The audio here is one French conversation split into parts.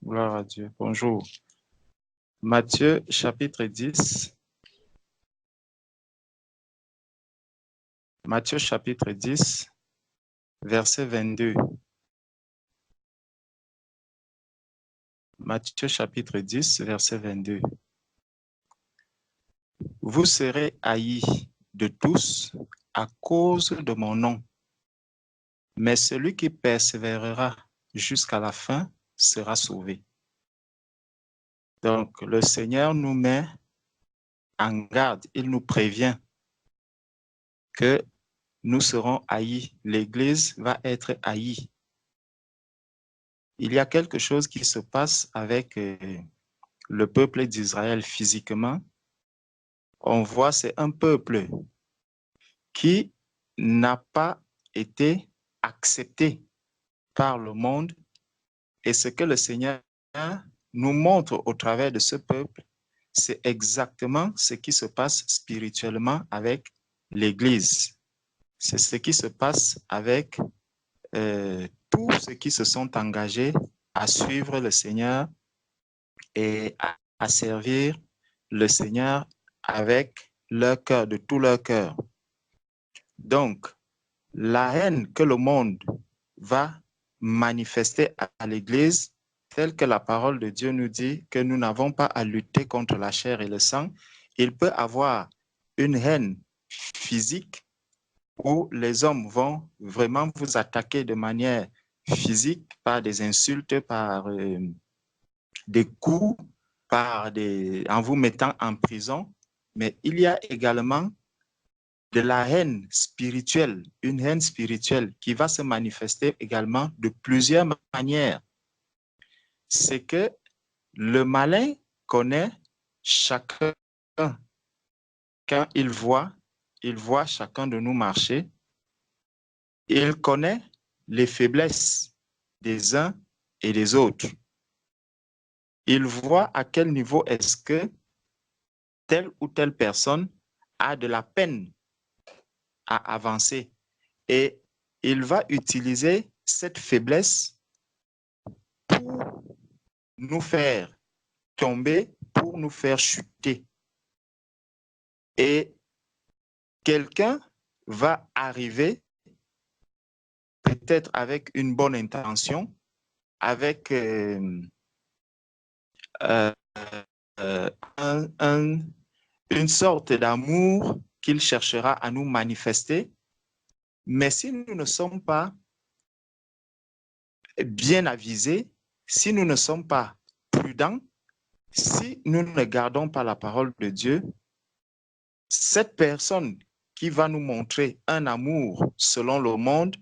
Gloire à Dieu. Bonjour. Matthieu chapitre 10. Matthieu chapitre 10, verset 22. Matthieu chapitre 10, verset 22. Vous serez haïs de tous à cause de mon nom, mais celui qui persévérera jusqu'à la fin sera sauvé. Donc, le Seigneur nous met en garde, il nous prévient que nous serons haïs, l'Église va être haïe. Il y a quelque chose qui se passe avec le peuple d'Israël physiquement. On voit, c'est un peuple qui n'a pas été accepté par le monde. Et ce que le Seigneur nous montre au travers de ce peuple, c'est exactement ce qui se passe spirituellement avec l'Église. C'est ce qui se passe avec tous ceux qui se sont engagés à suivre le Seigneur et à servir le Seigneur avec leur cœur, de tout leur cœur. Donc, la haine que le monde va manifester à l'Église, telle que la parole de Dieu nous dit que nous n'avons pas à lutter contre la chair et le sang, il peut avoir une haine physique où les hommes vont vraiment vous attaquer de manière physique par des insultes, par des coups, en vous mettant en prison. Mais il y a également de la haine spirituelle, une haine spirituelle qui va se manifester également de plusieurs manières. C'est que le malin connaît chacun. Quand il voit chacun de nous marcher, il connaît les faiblesses des uns et des autres. Il voit à quel niveau est-ce que telle ou telle personne a de la peine à avancer. Et il va utiliser cette faiblesse pour nous faire tomber, pour nous faire chuter. Et quelqu'un va arriver, peut-être avec une bonne intention, avec une sorte d'amour qu'il cherchera à nous manifester. Mais si nous ne sommes pas bien avisés, si nous ne sommes pas prudents, si nous ne gardons pas la parole de Dieu, cette personne qui va nous montrer un amour selon le monde,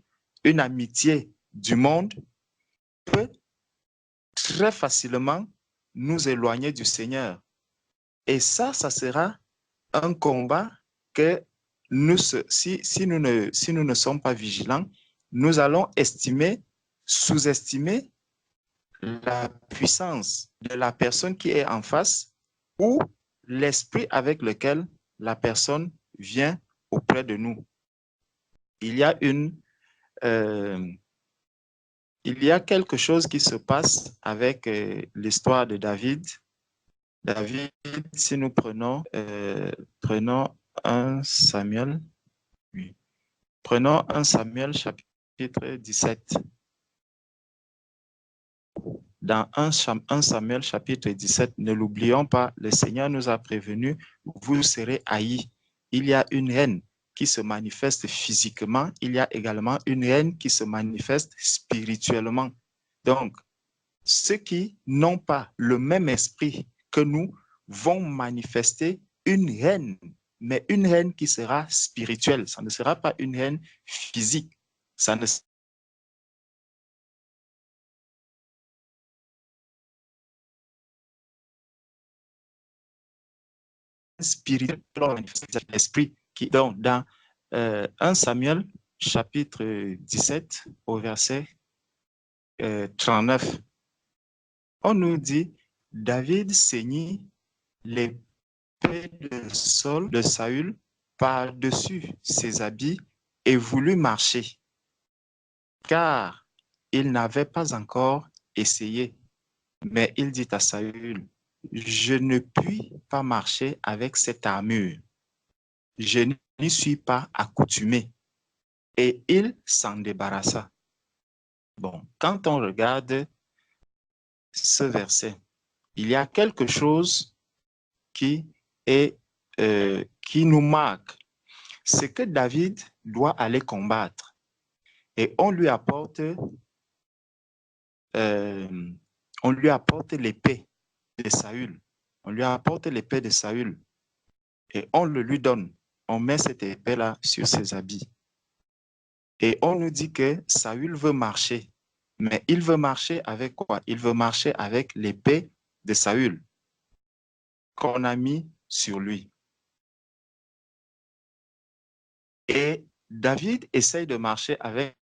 une amitié du monde, peut très facilement nous éloigner du Seigneur. Et ça sera un combat que si nous ne sommes pas vigilants, nous allons sous-estimer la puissance de la personne qui est en face ou l'esprit avec lequel la personne vient auprès de nous. Il y a quelque chose qui se passe avec l'histoire de David. David, si nous prenons 1 Samuel, oui. Prenons 1 Samuel chapitre 17. Dans 1 Samuel chapitre 17, ne l'oublions pas, le Seigneur nous a prévenus, vous serez haïs. Il y a une haine qui se manifeste physiquement, il y a également une haine qui se manifeste spirituellement. Donc, ceux qui n'ont pas le même esprit que nous vont manifester une haine, mais une haine qui sera spirituelle. Ça ne sera pas une haine physique. Ça ne spirituel, l'esprit qui donc dans 1 Samuel chapitre 17 au verset 39, on nous dit David ceignit l'épée de Saül par-dessus ses habits et voulut marcher, car il n'avait pas encore essayé. Mais il dit à Saül, je ne puis pas marcher avec cette armure. Je n'y suis pas accoutumé. Et il s'en débarrassa. Bon, quand on regarde ce verset, il y a quelque chose qui nous marque. C'est que David doit aller combattre. Et on lui apporte l'épée de Saül. On lui apporte l'épée de Saül et on le lui donne. On met cette épée-là sur ses habits. Et on nous dit que Saül veut marcher. Mais il veut marcher avec quoi? Il veut marcher avec l'épée de Saül qu'on a mis sur lui. Et David essaye de marcher avec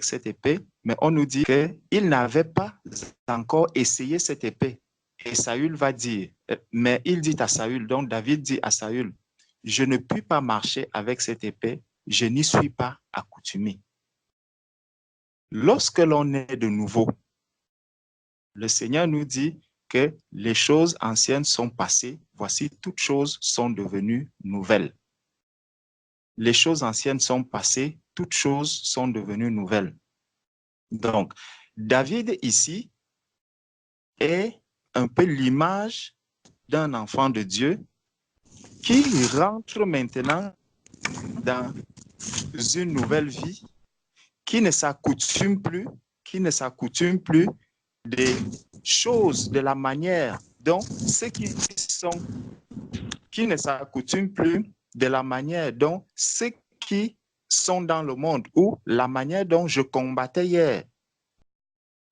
cette épée, mais on nous dit qu'il n'avait pas encore essayé cette épée. Et Saül va dire, mais il dit à Saül, donc David dit à Saül, je ne puis pas marcher avec cette épée, je n'y suis pas accoutumé. Lorsque l'on est de nouveau, le Seigneur nous dit que les choses anciennes sont passées, voici toutes choses sont devenues nouvelles. Les choses anciennes sont passées, toutes choses sont devenues nouvelles. Donc, David ici est un peu l'image d'un enfant de Dieu qui rentre maintenant dans une nouvelle vie, qui ne s'accoutume plus des choses, de la manière dont ceux qui ne s'accoutument plus de la manière dont ceux qui sont dans le monde ou la manière dont je combattais hier.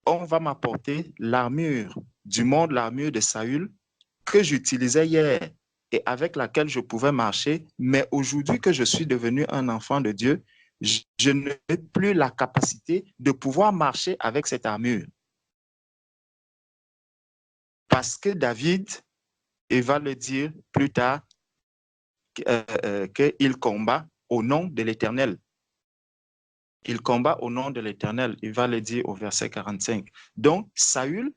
On va m'apporter l'armure du monde, l'armure de Saül que j'utilisais hier et avec laquelle je pouvais marcher. Mais aujourd'hui que je suis devenu un enfant de Dieu, je n'ai plus la capacité de pouvoir marcher avec cette armure. Parce que David, il va le dire plus tard, qu'il combat au nom de l'Éternel. Il combat au nom de l'Éternel. Il va le dire au verset 45. Donc, Saül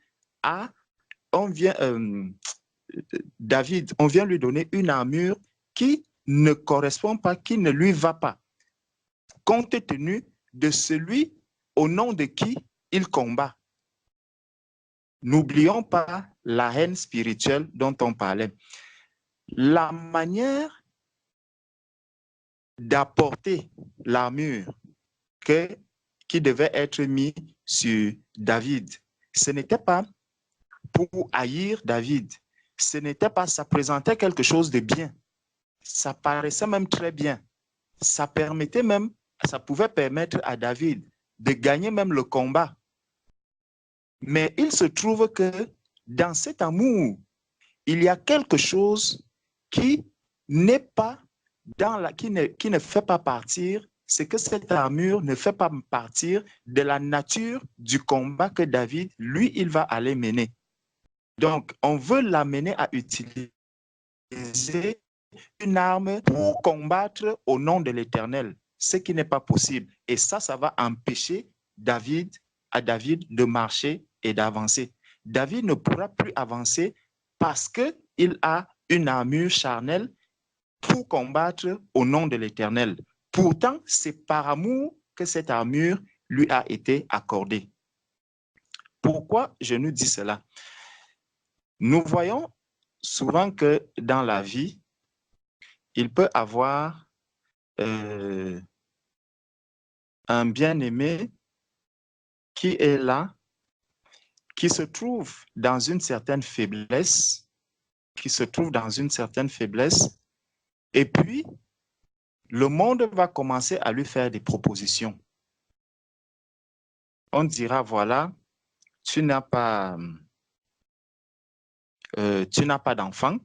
David, on vient lui donner une armure qui ne correspond pas, qui ne lui va pas, compte tenu de celui au nom de qui il combat. N'oublions pas la haine spirituelle dont on parlait. La manière d'apporter l'armure qui devait être mise sur David, ce n'était pas pour haïr David, ce n'était pas, ça présentait quelque chose de bien, ça paraissait même très bien, ça pouvait permettre à David de gagner même le combat. Mais il se trouve que dans cet amour, il y a quelque chose qui n'est pas qui ne fait pas partir, c'est que cette armure ne fait pas partir de la nature du combat que David, lui, il va aller mener. Donc, on veut l'amener à utiliser une arme pour combattre au nom de l'Éternel, ce qui n'est pas possible. Et ça va empêcher David de marcher et d'avancer. David ne pourra plus avancer parce qu'il a une armure charnelle pour combattre au nom de l'Éternel. Pourtant, c'est par amour que cette armure lui a été accordée. Pourquoi je nous dis cela? Nous voyons souvent que dans la vie, il peut avoir un bien-aimé qui est là, qui se trouve dans une certaine faiblesse, et puis le monde va commencer à lui faire des propositions. On dira, voilà, tu n'as pas d'enfant.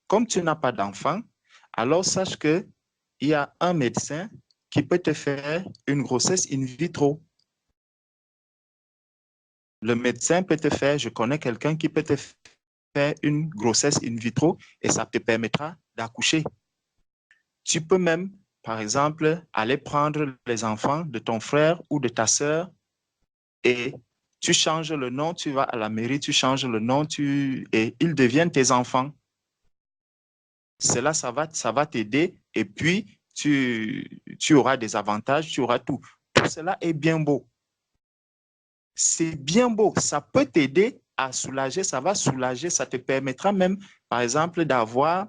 Comme tu n'as pas d'enfant, alors sache qu'il y a un médecin qui peut te faire une grossesse in vitro. Le médecin peut te faire, je connais quelqu'un qui peut te faire une grossesse in vitro et ça te permettra d'accoucher. Tu peux même, par exemple, aller prendre les enfants de ton frère ou de ta sœur et Tu changes le nom, tu vas à la mairie, tu changes le nom, et ils deviennent tes enfants. Cela, ça va t'aider et puis tu auras des avantages, tu auras tout. Tout cela est bien beau. C'est bien beau. Ça peut t'aider à soulager, ça va soulager, ça te permettra même, par exemple, d'avoir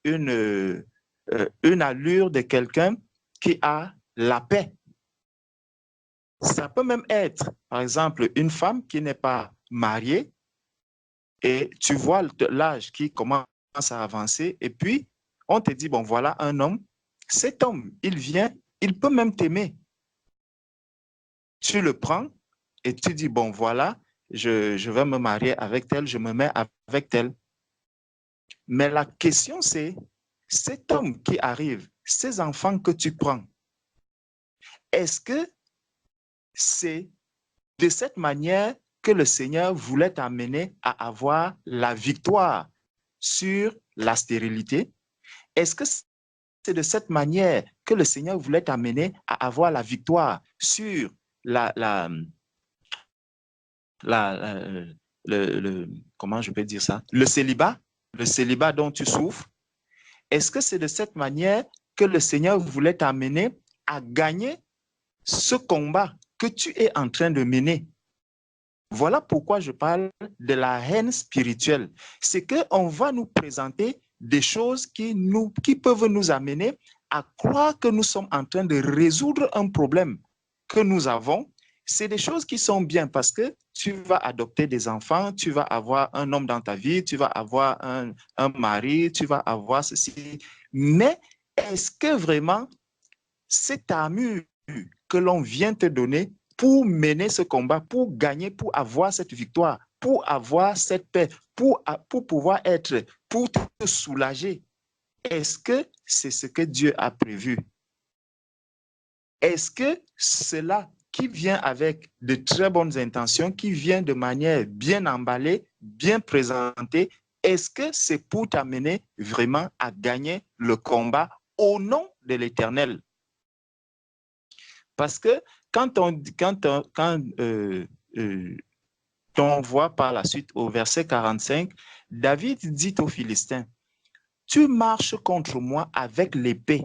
une allure de quelqu'un qui a la paix. Ça peut même être, par exemple, une femme qui n'est pas mariée et tu vois l'âge qui commence à avancer et puis on te dit, bon, voilà un homme. Cet homme, il vient, il peut même t'aimer. Tu le prends et tu dis, bon, voilà, je vais me marier avec tel, je me mets avec tel. Mais la question, c'est, cet homme qui arrive, ces enfants que tu prends, est-ce que c'est de cette manière que le Seigneur voulait t'amener à avoir la victoire sur la stérilité? Est-ce que c'est de cette manière que le Seigneur voulait t'amener à avoir la victoire sur comment je peux dire ça? Le célibat dont tu souffres? Est-ce que c'est de cette manière que le Seigneur voulait t'amener à gagner ce combat que tu es en train de mener? Voilà pourquoi je parle de la haine spirituelle. C'est qu'on va nous présenter des choses qui peuvent nous amener à croire que nous sommes en train de résoudre un problème que nous avons. C'est des choses qui sont bien parce que tu vas adopter des enfants, tu vas avoir un homme dans ta vie, tu vas avoir un mari, tu vas avoir ceci. Mais est-ce que vraiment cette armure que l'on vient te donner pour mener ce combat, pour gagner, pour avoir cette victoire, pour avoir cette paix, pour pouvoir être, pour te soulager, est-ce que c'est ce que Dieu a prévu? Est-ce que cela qui vient avec de très bonnes intentions, qui vient de manière bien emballée, bien présentée, est-ce que c'est pour t'amener vraiment à gagner le combat au nom de l'Éternel? Parce que quand on voit par la suite au verset 45, David dit aux Philistins, « Tu marches contre moi avec l'épée,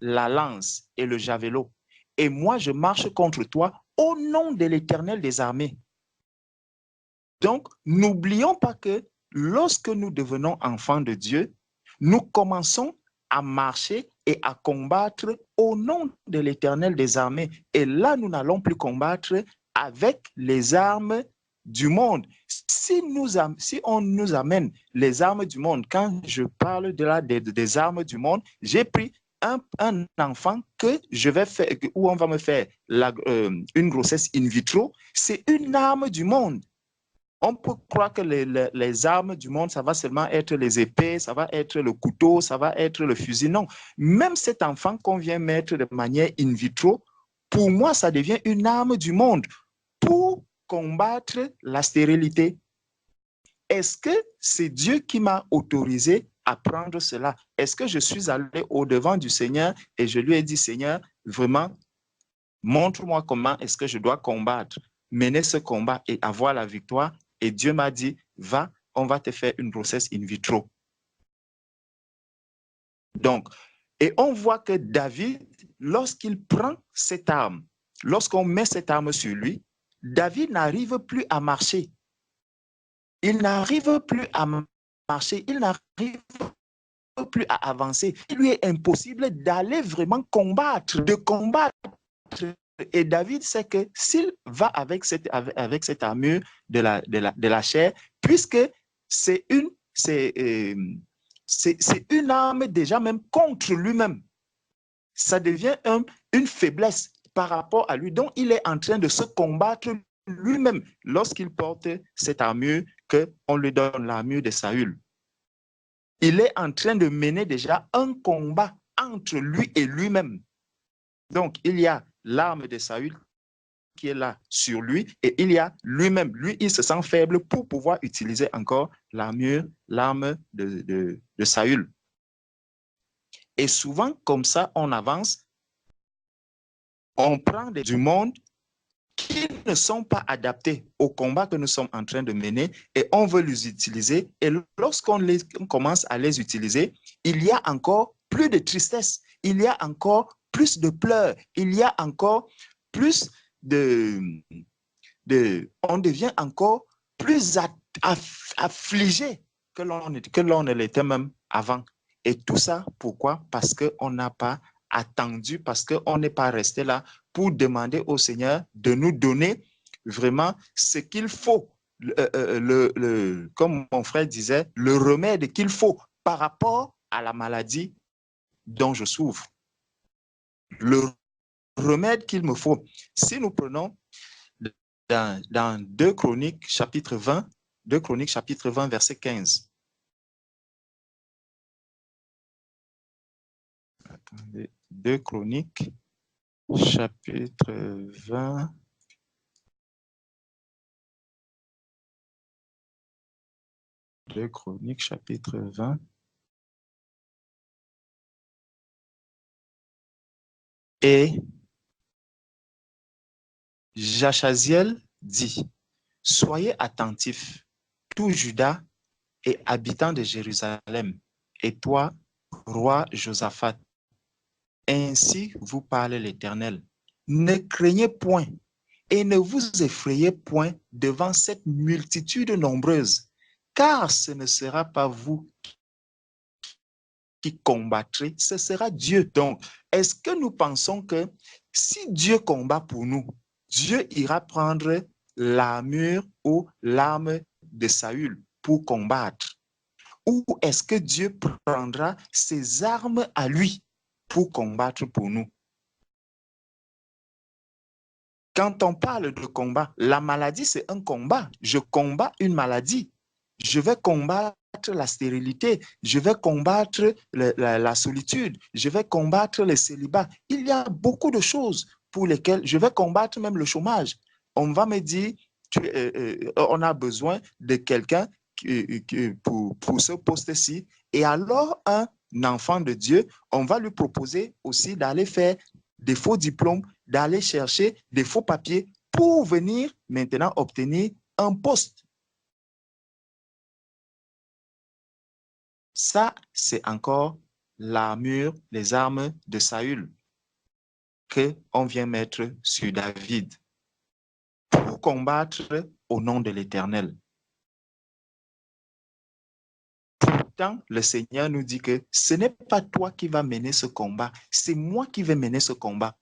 la lance et le javelot, et moi je marche contre toi au nom de l'Éternel des armées. » Donc, n'oublions pas que lorsque nous devenons enfants de Dieu, nous commençons à marcher et à combattre au nom de l'Éternel des armées. Et là, nous n'allons plus combattre avec les armes du monde. Si on nous amène les armes du monde, quand je parle des armes du monde, j'ai pris un enfant que je vais faire, où on va me faire une grossesse in vitro, c'est une arme du monde. On peut croire que les armes du monde, ça va seulement être les épées, ça va être le couteau, ça va être le fusil. Non, même cet enfant qu'on vient mettre de manière in vitro, pour moi, ça devient une arme du monde pour combattre la stérilité. Est-ce que c'est Dieu qui m'a autorisé à prendre cela? Est-ce que je suis allé au-devant du Seigneur et je lui ai dit, Seigneur, vraiment, montre-moi comment est-ce que je dois combattre, mener ce combat et avoir la victoire? Et Dieu m'a dit, va, on va te faire une grossesse in vitro. Donc, et on voit que David, lorsqu'il prend cette arme, lorsqu'on met cette arme sur lui, David n'arrive plus à marcher. Il n'arrive plus à marcher, il n'arrive plus à avancer. Il lui est impossible d'aller vraiment combattre, de combattre. Et David sait que s'il va avec cette armure de la chair, puisque c'est une arme déjà même contre lui-même, ça devient une faiblesse par rapport à lui. Donc, il est en train de se combattre lui-même lorsqu'il porte cette armure qu'on lui donne, l'armure de Saül. Il est en train de mener déjà un combat entre lui et lui-même. Donc, il y a l'arme de Saül qui est là sur lui et il y a lui-même. Lui, il se sent faible pour pouvoir utiliser encore l'arme de Saül. Et souvent, comme ça, on avance, on prend du monde qui ne sont pas adaptés au combat que nous sommes en train de mener et on veut les utiliser. Et lorsqu'on commence à les utiliser, il y a encore plus de tristesse, il y a encore plus de pleurs, il y a encore plus on devient encore plus affligé que l'on ne l'était même avant. Et tout ça, pourquoi? Parce qu'on n'a pas attendu, parce qu'on n'est pas resté là pour demander au Seigneur de nous donner vraiment ce qu'il faut, comme mon frère disait, le remède qu'il faut par rapport à la maladie dont je souffre. Le remède qu'il me faut. Si nous prenons dans 2 Chroniques, chapitre 20, 2 Chroniques, chapitre 20, verset 15. Attendez, 2 Chroniques, chapitre 20. Deux Chroniques, chapitre 20. Et Jachaziel dit, soyez attentifs, tout Juda et habitants de Jérusalem, et toi, roi Josaphat, ainsi vous parle l'Éternel. Ne craignez point et ne vous effrayez point devant cette multitude nombreuse, car ce ne sera pas vous qui combattrez, ce sera Dieu. Donc, est-ce que nous pensons que si Dieu combat pour nous, Dieu ira prendre l'armure ou l'arme de Saül pour combattre? Ou est-ce que Dieu prendra ses armes à lui pour combattre pour nous? Quand on parle de combat, la maladie, c'est un combat. Je combats une maladie. Je vais combattre la stérilité, je vais combattre la solitude, je vais combattre le célibat. Il y a beaucoup de choses pour lesquelles je vais combattre même le chômage. On va me dire, on a besoin de quelqu'un pour ce poste-ci. Et alors, un enfant de Dieu, on va lui proposer aussi d'aller faire des faux diplômes, d'aller chercher des faux papiers pour venir maintenant obtenir un poste. Ça, c'est encore l'armure, les armes de Saül qu'on vient mettre sur David pour combattre au nom de l'Éternel. Pourtant, le Seigneur nous dit que ce n'est pas toi qui vas mener ce combat, c'est moi qui vais mener ce combat.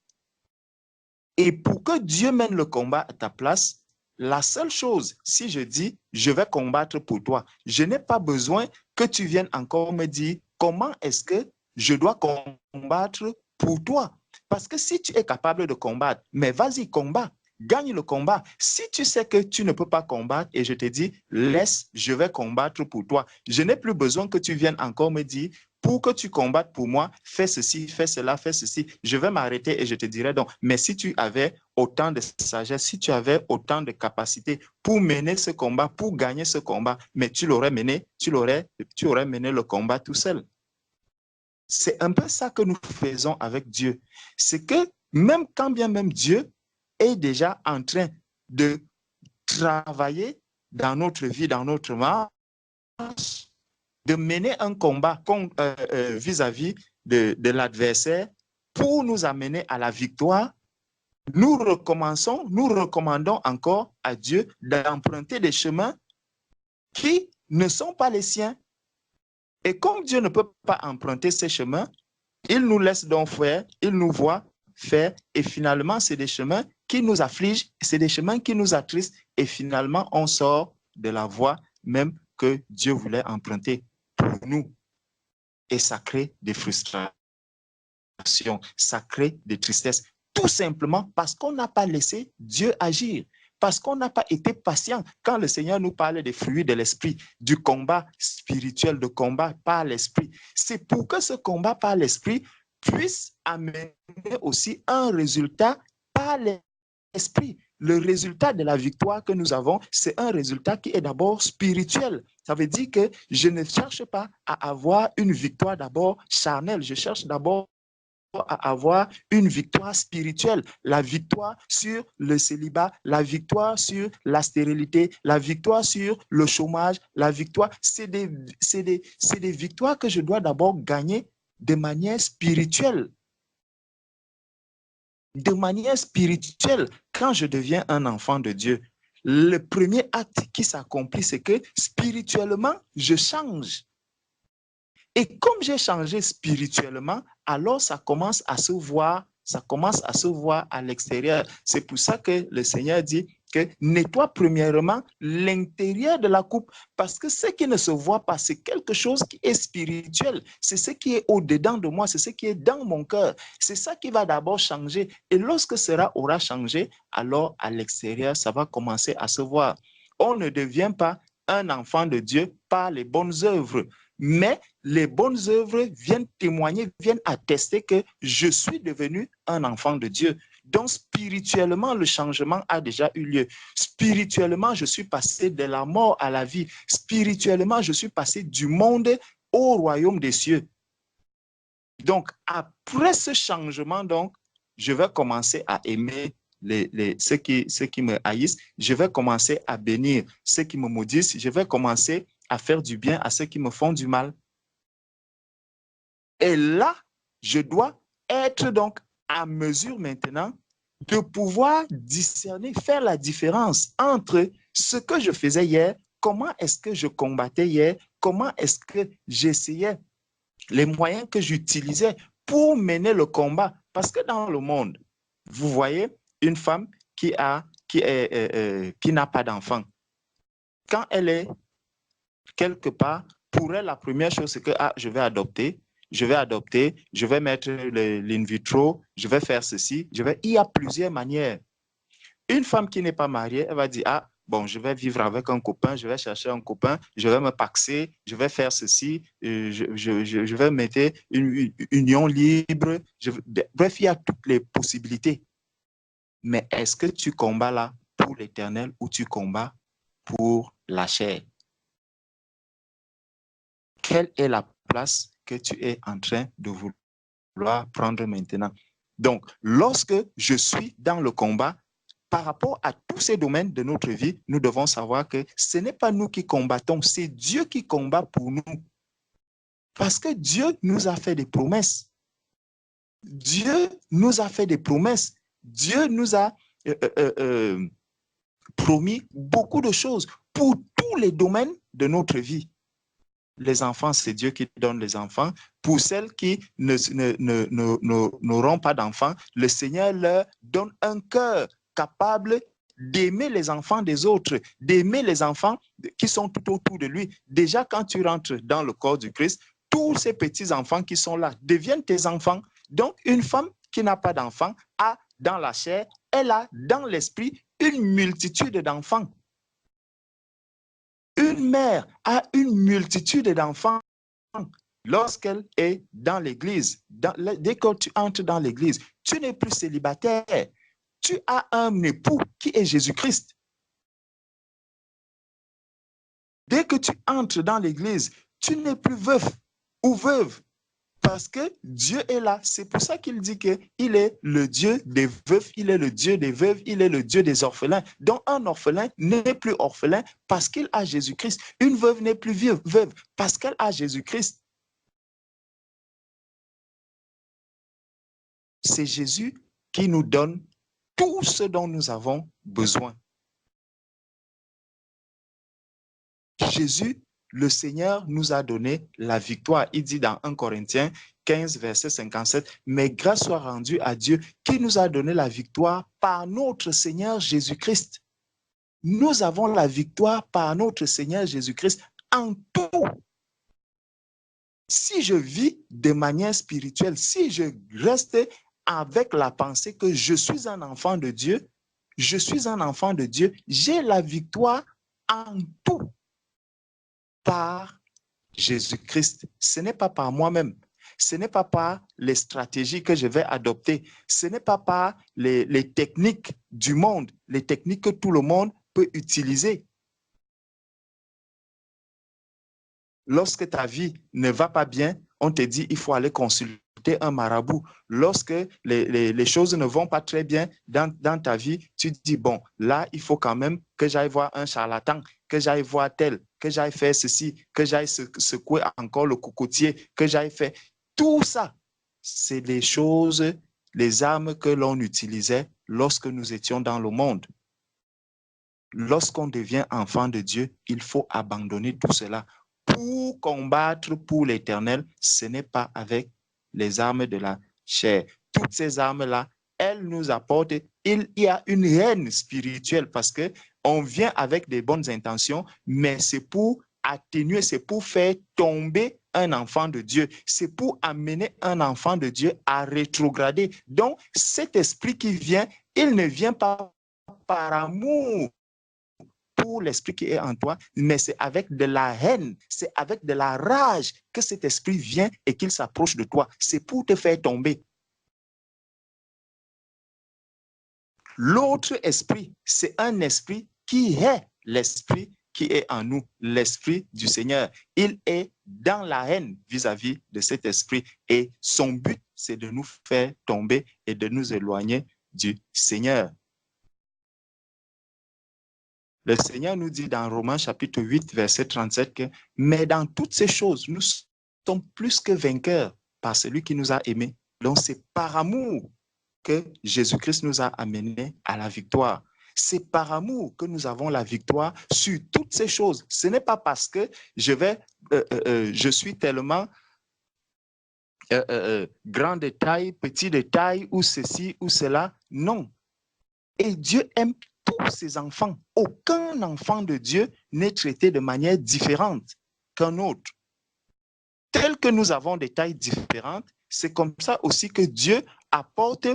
Et pour que Dieu mène le combat à ta place, la seule chose, si je dis, je vais combattre pour toi, je n'ai pas besoin que tu viennes encore me dire comment est-ce que je dois combattre pour toi. Parce que si tu es capable de combattre, mais vas-y, combat, gagne le combat. Si tu sais que tu ne peux pas combattre et je te dis, laisse, je vais combattre pour toi. Je n'ai plus besoin que tu viennes encore me dire, pour que tu combattes pour moi, fais ceci, fais cela, fais ceci. Je vais m'arrêter et je te dirai donc, mais si tu avais autant de sagesse, si tu avais autant de capacité pour mener ce combat, pour gagner ce combat, mais tu l'aurais mené, tu aurais mené le combat tout seul. C'est un peu ça que nous faisons avec Dieu. C'est que même quand bien même Dieu est déjà en train de travailler dans notre vie, dans notre marche, de mener un combat vis-à-vis de l'adversaire pour nous amener à la victoire, nous recommandons encore à Dieu d'emprunter des chemins qui ne sont pas les siens. Et comme Dieu ne peut pas emprunter ces chemins, il nous laisse donc faire, il nous voit faire, et finalement, c'est des chemins qui nous affligent, c'est des chemins qui nous attristent, et finalement, on sort de la voie même que Dieu voulait emprunter pour nous. Et ça crée des frustrations, ça crée des tristesses, tout simplement parce qu'on n'a pas laissé Dieu agir, parce qu'on n'a pas été patient. Quand le Seigneur nous parle des fruits de l'esprit, du combat spirituel, de combat par l'esprit, c'est pour que ce combat par l'esprit puisse amener aussi un résultat par l'esprit. Le résultat de la victoire que nous avons, c'est un résultat qui est d'abord spirituel. Ça veut dire que je ne cherche pas à avoir une victoire d'abord charnelle, je cherche d'abord à avoir une victoire spirituelle, la victoire sur le célibat, la victoire sur la stérilité, la victoire sur le chômage, la victoire, c'est des victoires que je dois d'abord gagner de manière spirituelle. De manière spirituelle, quand je deviens un enfant de Dieu, le premier acte qui s'accomplit, c'est que spirituellement, je change. Et comme j'ai changé spirituellement, alors ça commence à se voir à l'extérieur. C'est pour ça que le Seigneur dit que nettoie premièrement l'intérieur de la coupe, parce que ce qui ne se voit pas, c'est quelque chose qui est spirituel. C'est ce qui est au-dedans de moi, c'est ce qui est dans mon cœur. C'est ça qui va d'abord changer. Et lorsque cela aura changé, alors à l'extérieur, ça va commencer à se voir. On ne devient pas un enfant de Dieu par les bonnes œuvres, mais les bonnes œuvres viennent témoigner, viennent attester que je suis devenu un enfant de Dieu. Donc, spirituellement, le changement a déjà eu lieu. Spirituellement, je suis passé de la mort à la vie. Spirituellement, je suis passé du monde au royaume des cieux. Donc, après ce changement, donc, je vais commencer à aimer ceux qui me haïssent. Je vais commencer à bénir ceux qui me maudissent. Je vais commencer à faire du bien à ceux qui me font du mal. Et là, je dois être donc à mesure maintenant de pouvoir discerner, faire la différence entre ce que je faisais hier, comment est-ce que je combattais hier, comment est-ce que j'essayais, les moyens que j'utilisais pour mener le combat. Parce que dans le monde, vous voyez une femme qui n'a pas d'enfant. Quand elle est quelque part, pour elle, la première chose, c'est que je vais adopter, je vais mettre l'in vitro, je vais faire ceci, il y a plusieurs manières. Une femme qui n'est pas mariée, elle va dire, bon, je vais vivre avec un copain, je vais chercher un copain, je vais me paxer, je vais faire ceci, je vais mettre une union libre. Bref, il y a toutes les possibilités. Mais est-ce que tu combats là pour l'éternel ou tu combats pour la chair? Quelle est la place que tu es en train de vouloir prendre maintenant? Donc, lorsque je suis dans le combat, par rapport à tous ces domaines de notre vie, nous devons savoir que ce n'est pas nous qui combattons, c'est Dieu qui combat pour nous. Parce que Dieu nous a fait des promesses. Dieu nous a fait des promesses. Dieu nous a promis beaucoup de choses pour tous les domaines de notre vie. Les enfants, c'est Dieu qui donne les enfants. Pour celles qui n'auront pas d'enfants, le Seigneur leur donne un cœur capable d'aimer les enfants des autres, d'aimer les enfants qui sont tout autour de lui. Déjà, quand tu rentres dans le corps du Christ, tous ces petits-enfants qui sont là deviennent tes enfants. Donc, une femme qui n'a pas d'enfants a dans la chair, elle a dans l'esprit une multitude d'enfants. Une mère a une multitude d'enfants lorsqu'elle est dans l'église. Dès que tu entres dans l'église, tu n'es plus célibataire. Tu as un époux qui est Jésus-Christ. Dès que tu entres dans l'église, tu n'es plus veuf ou veuve. Parce que Dieu est là. C'est pour ça qu'il dit qu'il est le Dieu des veufs, il est le Dieu des veuves, il est le Dieu des orphelins. Donc un orphelin n'est plus orphelin parce qu'il a Jésus-Christ. Une veuve n'est plus veuve parce qu'elle a Jésus-Christ. C'est Jésus qui nous donne tout ce dont nous avons besoin. Jésus, le Seigneur, nous a donné la victoire. Il dit dans 1 Corinthiens 15, verset 57, « Mais grâce soit rendue à Dieu qui nous a donné la victoire par notre Seigneur Jésus-Christ. » Nous avons la victoire par notre Seigneur Jésus-Christ en tout. Si je vis de manière spirituelle, si je reste avec la pensée que je suis un enfant de Dieu, j'ai la victoire en tout par Jésus-Christ. Ce n'est pas par moi-même. Ce n'est pas par les stratégies que je vais adopter. Ce n'est pas par les techniques du monde, les techniques que tout le monde peut utiliser. Lorsque ta vie ne va pas bien, on te dit il faut aller consulter un marabout. Lorsque les choses ne vont pas très bien dans ta vie, tu te dis, bon, là, il faut quand même que j'aille voir un charlatan, que j'aille voir tel, que j'aille faire ceci, que j'aille secouer encore le cocotier, que j'aille faire. Tout ça, c'est les choses, les armes que l'on utilisait lorsque nous étions dans le monde. Lorsqu'on devient enfant de Dieu, il faut abandonner tout cela. Pour combattre pour l'Éternel, ce n'est pas avec les armes de la chair. Toutes ces armes-là, elles nous apportent, il y a une haine spirituelle parce qu'on vient avec des bonnes intentions, mais c'est pour atténuer, c'est pour faire tomber un enfant de Dieu. C'est pour amener un enfant de Dieu à rétrograder. Donc, cet esprit qui vient, il ne vient pas par amour pour l'esprit qui est en toi, mais c'est avec de la haine, c'est avec de la rage que cet esprit vient et qu'il s'approche de toi. C'est pour te faire tomber. L'autre esprit, c'est un esprit qui est l'esprit qui est en nous, l'esprit du Seigneur. Il est dans la haine vis-à-vis de cet esprit et son but, c'est de nous faire tomber et de nous éloigner du Seigneur. Le Seigneur nous dit dans Romains chapitre 8, verset 37 que « Mais dans toutes ces choses, nous sommes plus que vainqueurs par celui qui nous a aimés. » Donc c'est par amour que Jésus-Christ nous a amenés à la victoire. C'est par amour que nous avons la victoire sur toutes ces choses. Ce n'est pas parce que je suis tellement grand de taille, petit de taille, ou ceci, ou cela. Non. Et Dieu aime tous ses enfants. Aucun enfant de Dieu n'est traité de manière différente qu'un autre. Tel que nous avons des tailles différentes, c'est comme ça aussi que Dieu apporte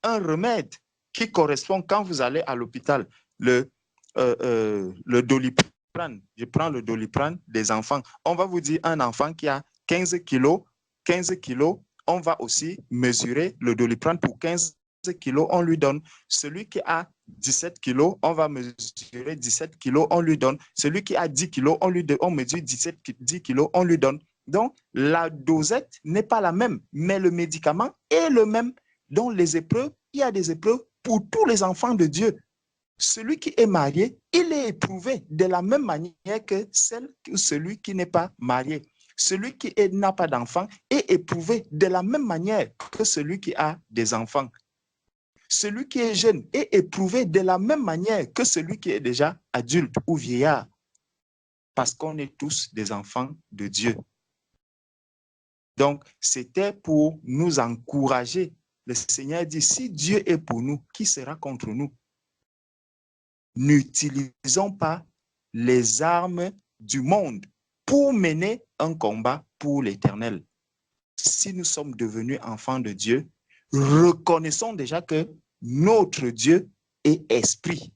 un remède qui correspond quand vous allez à l'hôpital. Le Doliprane, je prends le Doliprane des enfants. On va vous dire un enfant qui a 15 kilos, on va aussi mesurer le Doliprane pour 15 kilos, on lui donne. Celui qui a 17 kilos, on va mesurer 17 kilos, on lui donne. Celui qui a 10 kilos, on mesure 10 kilos, on lui donne. Donc, la dosette n'est pas la même, mais le médicament est le même. Donc, les épreuves, il y a des épreuves pour tous les enfants de Dieu. Celui qui est marié, il est éprouvé de la même manière que celui qui n'est pas marié. Celui qui n'a pas d'enfant est éprouvé de la même manière que celui qui a des enfants. Celui qui est jeune est éprouvé de la même manière que celui qui est déjà adulte ou vieillard. Parce qu'on est tous des enfants de Dieu. Donc, c'était pour nous encourager. Le Seigneur dit, si Dieu est pour nous, qui sera contre nous? N'utilisons pas les armes du monde pour mener un combat pour l'Éternel. Si nous sommes devenus enfants de Dieu, reconnaissons déjà que notre Dieu est esprit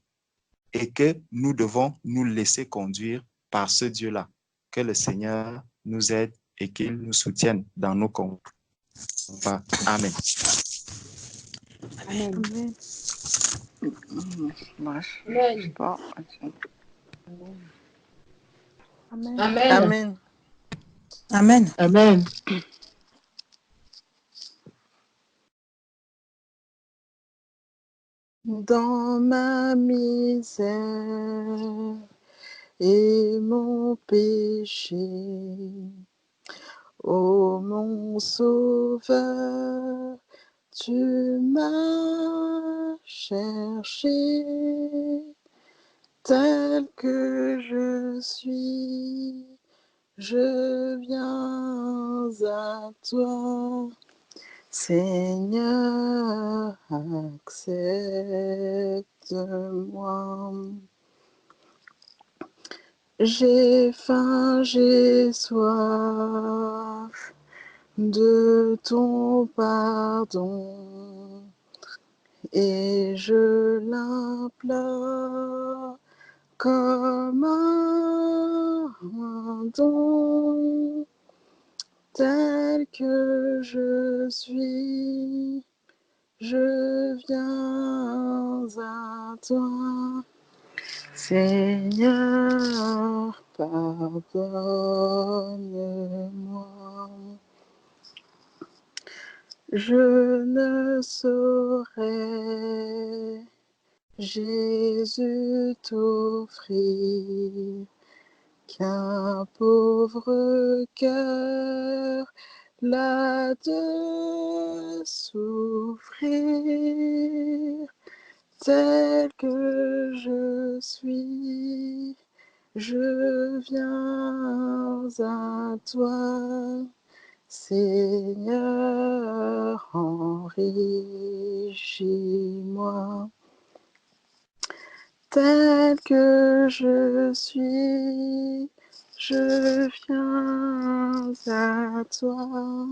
et que nous devons nous laisser conduire par ce Dieu-là. Que le Seigneur nous aide et qu'il nous soutienne dans nos combats. Amen. Amen. Moi, je sais pas. Amen. Amen. Amen. Amen. Dans ma misère et mon péché, ô mon Sauveur, tu m'as cherché, tel que je suis, je viens à toi. Seigneur, accepte-moi. J'ai faim, j'ai soif de ton pardon et je l'implore comme un don. Tel que je suis, je viens à toi. Seigneur, pardonne-moi. je ne saurais, Jésus, t'offrir qu'un pauvre cœur là de souffrir, tel que je suis, je viens à toi, Seigneur, enrichis-moi. Tel que je suis, je viens à toi,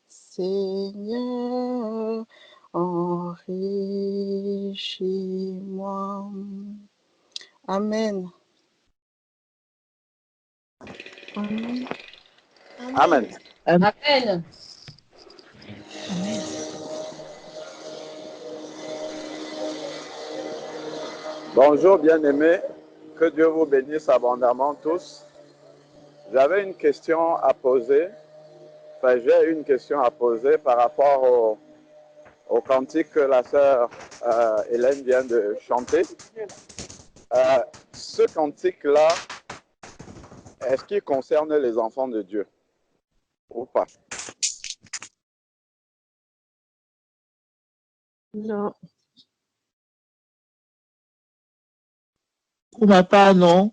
Seigneur, enrichis-moi. Amen. Amen. Amen. Amen. Amen. Bonjour bien-aimés, que Dieu vous bénisse abondamment tous. J'avais une question à poser, j'ai une question à poser par rapport au cantique que la sœur Hélène vient de chanter. Ce cantique-là, est-ce qu'il concerne les enfants de Dieu ou pas? Non. Pour ma part, non.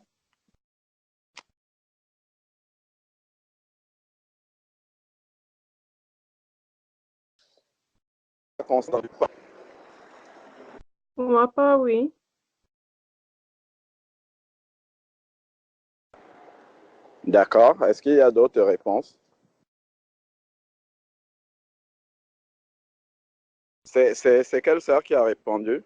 Ça concerne pas. Pour ma part, oui. D'accord. Est-ce qu'il y a d'autres réponses? C'est quelle sœur qui a répondu?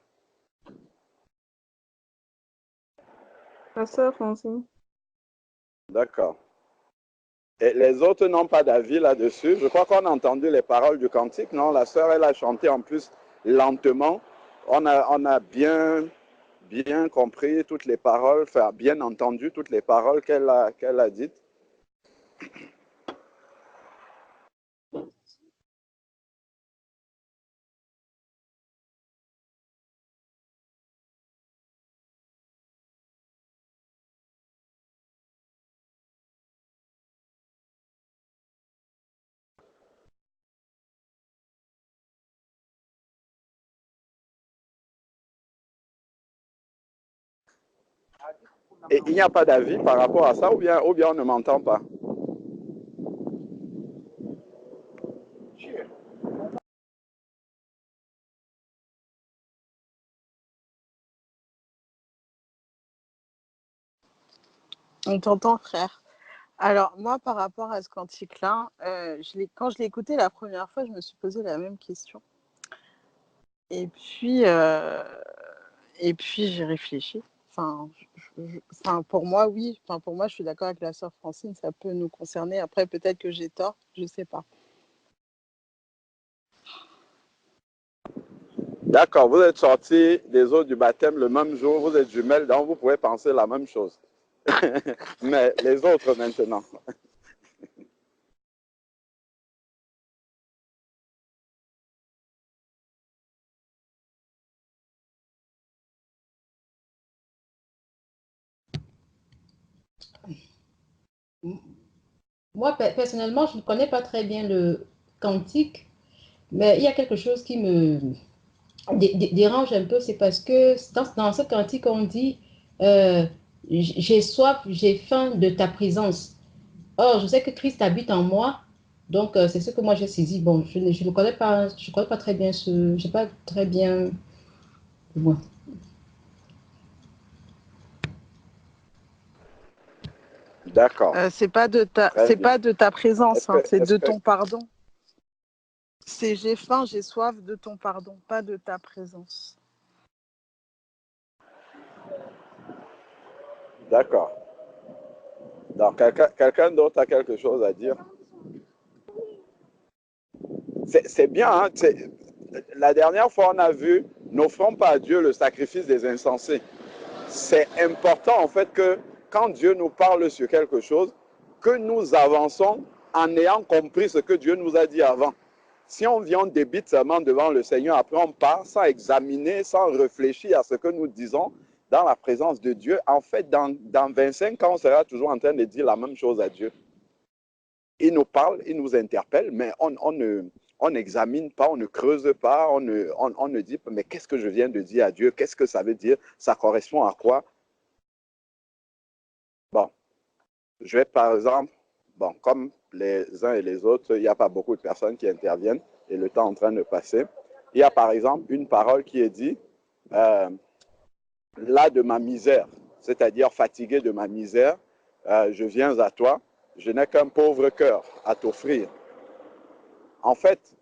La sœur Francine. D'accord. Et les autres n'ont pas d'avis là-dessus. Je crois qu'on a entendu les paroles du cantique, non? La sœur, elle a chanté en plus lentement. On a bien compris toutes les paroles, enfin, bien entendu toutes les paroles qu'elle a dites. Et il n'y a pas d'avis par rapport à ça, ou bien on ne m'entend pas? On t'entend, frère. Alors, moi, par rapport à ce cantique-là, quand je l'ai écouté la première fois, je me suis posé la même question. Et puis j'ai réfléchi. Pour moi, oui. Pour moi, je suis d'accord avec la sœur Francine, ça peut nous concerner. Après, peut-être que j'ai tort, je ne sais pas. D'accord, vous êtes sortis des eaux du baptême le même jour, vous êtes jumelles, donc vous pouvez penser la même chose. Mais les autres maintenant. Moi, personnellement, je ne connais pas très bien le cantique, mais il y a quelque chose qui me dérange un peu, c'est parce que dans ce cantique, on dit j'ai soif, j'ai faim de ta présence. Or, je sais que Christ habite en moi, donc c'est ce que moi j'ai saisi. Bon, je ne connais pas très bien je sais pas très bien. Ouais. D'accord. C'est pas de ta présence, hein, c'est de ton pardon. C'est j'ai faim, j'ai soif de ton pardon, pas de ta présence. D'accord. Donc, quelqu'un d'autre a quelque chose à dire? C'est bien, hein? La dernière fois, on a vu, n'offrons pas à Dieu le sacrifice des insensés. C'est important, en fait, que quand Dieu nous parle sur quelque chose, que nous avançons en ayant compris ce que Dieu nous a dit avant. Si on vient, on débite seulement devant le Seigneur, après on part sans examiner, sans réfléchir à ce que nous disons dans la présence de Dieu, en fait, dans 25 ans, on sera toujours en train de dire la même chose à Dieu. Il nous parle, il nous interpelle, mais on n'examine pas, on ne creuse pas, on ne dit pas, mais qu'est-ce que je viens de dire à Dieu? Qu'est-ce que ça veut dire? Ça correspond à quoi? Bon, je vais par exemple, bon, comme les uns et les autres, il n'y a pas beaucoup de personnes qui interviennent et le temps est en train de passer. Il y a par exemple une parole qui est dit, là de ma misère, c'est-à-dire fatigué de ma misère, je viens à toi, je n'ai qu'un pauvre cœur à t'offrir. En fait,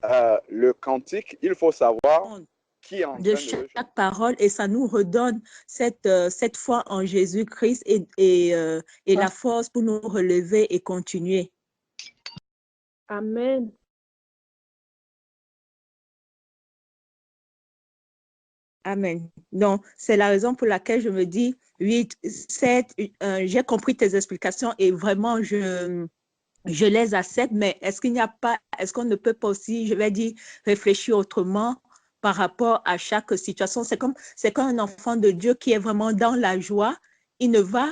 le cantique, il faut savoir qui est en train De de le chaque chanter. parole et ça nous redonne cette foi en Jésus-Christ et la force pour nous relever et continuer. Amen. Amen. Donc, c'est la raison pour laquelle je me dis 8, 7, j'ai compris tes explications et vraiment, je les accepte, mais est-ce qu'il n'y a pas, est-ce qu'on ne peut pas aussi, je vais dire, réfléchir autrement par rapport à chaque situation? C'est comme un enfant de Dieu qui est vraiment dans la joie, il ne va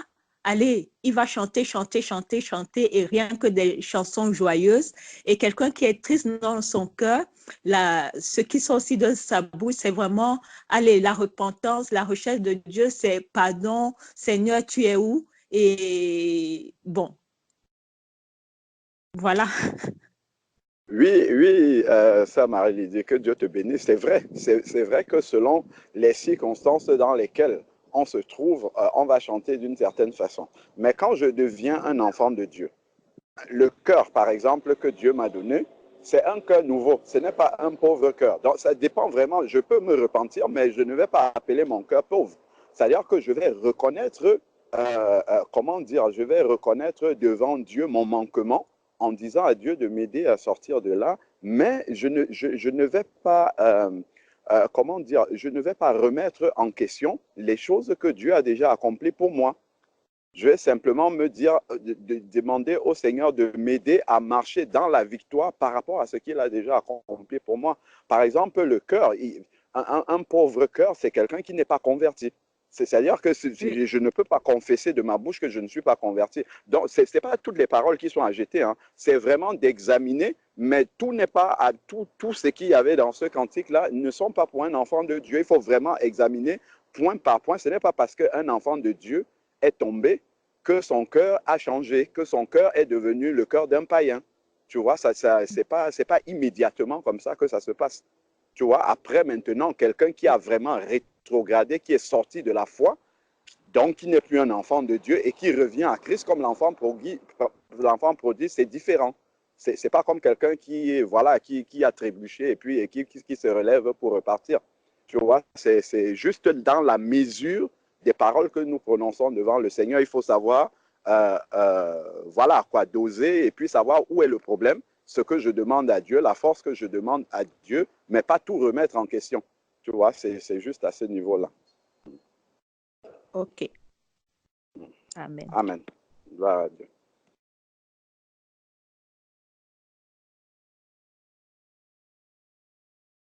aller, il va chanter, chanter, chanter, chanter et rien que des chansons joyeuses. Et quelqu'un qui est triste dans son cœur, ce qui sort aussi de sa bouche, c'est vraiment, allez, la repentance, la recherche de Dieu, c'est pardon, Seigneur, tu es où? Et bon, voilà. Oui, sœur Marie-Lydie, que Dieu te bénisse. C'est vrai, c'est vrai que selon les circonstances dans lesquelles on se trouve, on va chanter d'une certaine façon. Mais quand je deviens un enfant de Dieu, le cœur, par exemple, que Dieu m'a donné, c'est un cœur nouveau. Ce n'est pas un pauvre cœur. Donc, ça dépend vraiment. Je peux me repentir, mais je ne vais pas appeler mon cœur pauvre. C'est-à-dire que je vais reconnaître, comment dire, je vais reconnaître devant Dieu mon manquement en disant à Dieu de m'aider à sortir de là, mais je ne vais pas, comment dire, je ne vais pas remettre en question les choses que Dieu a déjà accomplies pour moi. Je vais simplement me dire, demander au Seigneur de m'aider à marcher dans la victoire par rapport à ce qu'il a déjà accompli pour moi. Par exemple, le cœur, un pauvre cœur, c'est quelqu'un qui n'est pas converti. C'est-à-dire que je ne peux pas confesser de ma bouche que je ne suis pas converti. Donc, ce n'est pas toutes les paroles qui sont à jeter. Hein. C'est vraiment d'examiner, mais tout n'est pas à tout ce qu'il y avait dans ce cantique-là ne sont pas pour un enfant de Dieu. Il faut vraiment examiner point par point. Ce n'est pas parce qu'un enfant de Dieu est tombé que son cœur a changé, que son cœur est devenu le cœur d'un païen. Tu vois, c'est pas immédiatement comme ça que ça se passe. Tu vois, après maintenant, quelqu'un qui a vraiment rétrogradé, qui est sorti de la foi, donc qui n'est plus un enfant de Dieu et qui revient à Christ comme l'enfant prodigue, c'est différent. C'est pas comme quelqu'un qui, voilà, qui a trébuché et puis qui se relève pour repartir. Tu vois, c'est juste dans la mesure des paroles que nous prononçons devant le Seigneur. Il faut savoir, voilà, quoi, doser et puis savoir où est le problème, ce que je demande à Dieu, la force que je demande à Dieu, mais pas tout remettre en question. Tu vois, c'est juste à ce niveau-là. OK. Amen. Amen. Gloire à Dieu.